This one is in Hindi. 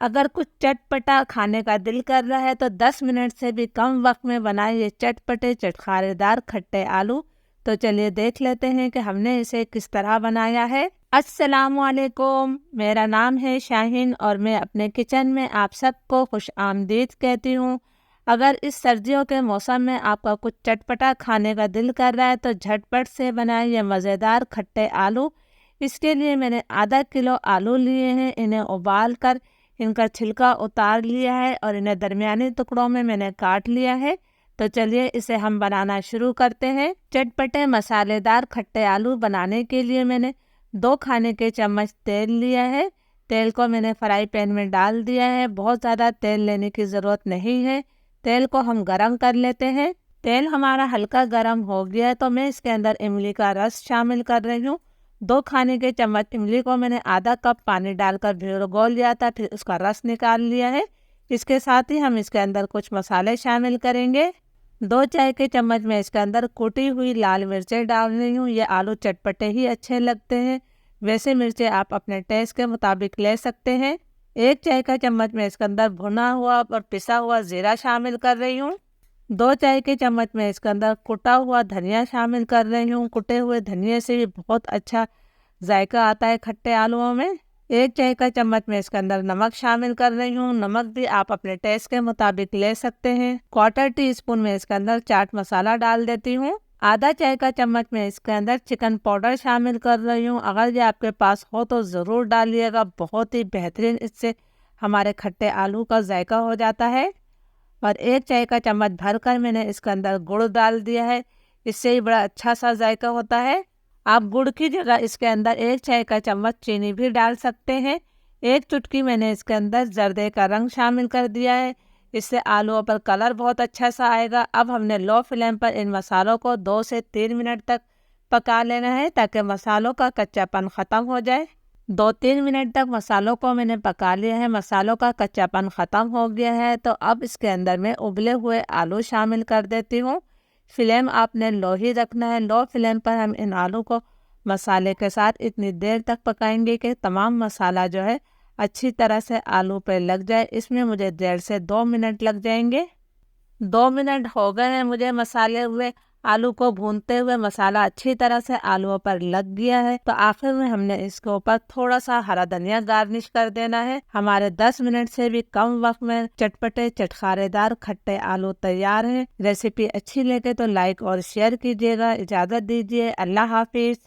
अगर कुछ चटपटा खाने का दिल कर रहा है तो 10 मिनट से भी कम वक्त में बनाए ये चटपटे चटखारेदार खट्टे आलू। तो चलिए देख लेते हैं कि हमने इसे किस तरह बनाया है। अस्सलामुअलैकुम, मेरा नाम है शाहीन और मैं अपने किचन में आप सबको खुश आमदीद कहती हूँ। अगर इस सर्दियों के मौसम में आपका कुछ चटपटा खाने का दिल कर रहा है तो झटपट से बनाए ये मज़ेदार खट्टे आलू। इसके लिए मैंने आधा किलो आलू लिए हैं। इन्हें उबाल कर इनका छिलका उतार लिया है और इन्हें दरमियाने टुकड़ों में मैंने काट लिया है। तो चलिए इसे हम बनाना शुरू करते हैं। चटपटे मसालेदार खट्टे आलू बनाने के लिए मैंने 2 खाने के चम्मच तेल लिया है। तेल को मैंने फ्राई पैन में डाल दिया है। बहुत ज़्यादा तेल लेने की ज़रूरत नहीं है। तेल को हम गरम कर लेते हैं। तेल हमारा हल्का गरम हो गया है तो मैं इसके अंदर इमली का रस शामिल कर रही हूँ। 2 खाने के चम्मच इमली को मैंने आधा कप पानी डालकर भिगो लिया था, फिर उसका रस निकाल लिया है। इसके साथ ही हम इसके अंदर कुछ मसाले शामिल करेंगे। 2 चाय के चम्मच में इसके अंदर कुटी हुई लाल मिर्चें डाल रही हूँ। ये आलू चटपटे ही अच्छे लगते हैं, वैसे मिर्चें आप अपने टेस्ट के मुताबिक ले सकते हैं। 1 चाय का चम्मच में इसके अंदर भुना हुआ और पिसा हुआ ज़ीरा शामिल कर रही हूँ। 2 चाय के चम्मच में इसके अंदर कुटा हुआ धनिया शामिल कर रही हूँ। कुटे हुए धनिया से भी बहुत अच्छा जायका आता है खट्टे आलूओं में। 1 चाय का चम्मच में इसके अंदर नमक शामिल कर रही हूँ। नमक भी आप अपने टेस्ट के मुताबिक ले सकते हैं। 1/4 टीस्पून में इसके अंदर चाट मसाला डाल देती हूँ। आधा चाय का चम्मच में इसके अंदर चिकन पाउडर शामिल कर रही हूँ। अगर ये आपके पास हो तो ज़रूर डालिएगा, बहुत ही बेहतरीन इससे हमारे खट्टे आलू का जायका हो जाता है। और 1 चाय का चम्मच भरकर मैंने इसके अंदर गुड़ डाल दिया है, इससे ही बड़ा अच्छा सा जायका होता है। आप गुड़ की जगह इसके अंदर 1 चाय का चम्मच चीनी भी डाल सकते हैं। 1 चुटकी मैंने इसके अंदर जर्दे का रंग शामिल कर दिया है, इससे आलूओं पर कलर बहुत अच्छा सा आएगा। अब हमने लो फ्लेम पर इन मसालों को 2 से 3 मिनट तक पका लेना है ताकि मसालों का कच्चापन ख़त्म हो जाए। 2-3 मिनट तक मसालों को मैंने पका लिया है। मसालों का कच्चापन ख़त्म हो गया है तो अब इसके अंदर मैं उबले हुए आलू शामिल कर देती हूँ। फ्लेम आपने लो ही रखना है। लो फ्लेम पर हम इन आलू को मसाले के साथ इतनी देर तक पकाएंगे कि तमाम मसाला जो है अच्छी तरह से आलू पर लग जाए। इसमें मुझे 1.5 से 2 मिनट लग जाएंगे। 2 मिनट हो गए हैं मुझे मसाले हुए आलू को भूनते हुए। मसाला अच्छी तरह से आलूओं पर लग गया है तो आखिर में हमने इसके ऊपर थोड़ा सा हरा धनिया गार्निश कर देना है। हमारे 10 मिनट से भी कम वक्त में चटपटे चटखारेदार खट्टे आलू तैयार हैं। रेसिपी अच्छी लगे तो लाइक और शेयर कीजिएगा। इजाज़त दीजिए, अल्लाह हाफिज।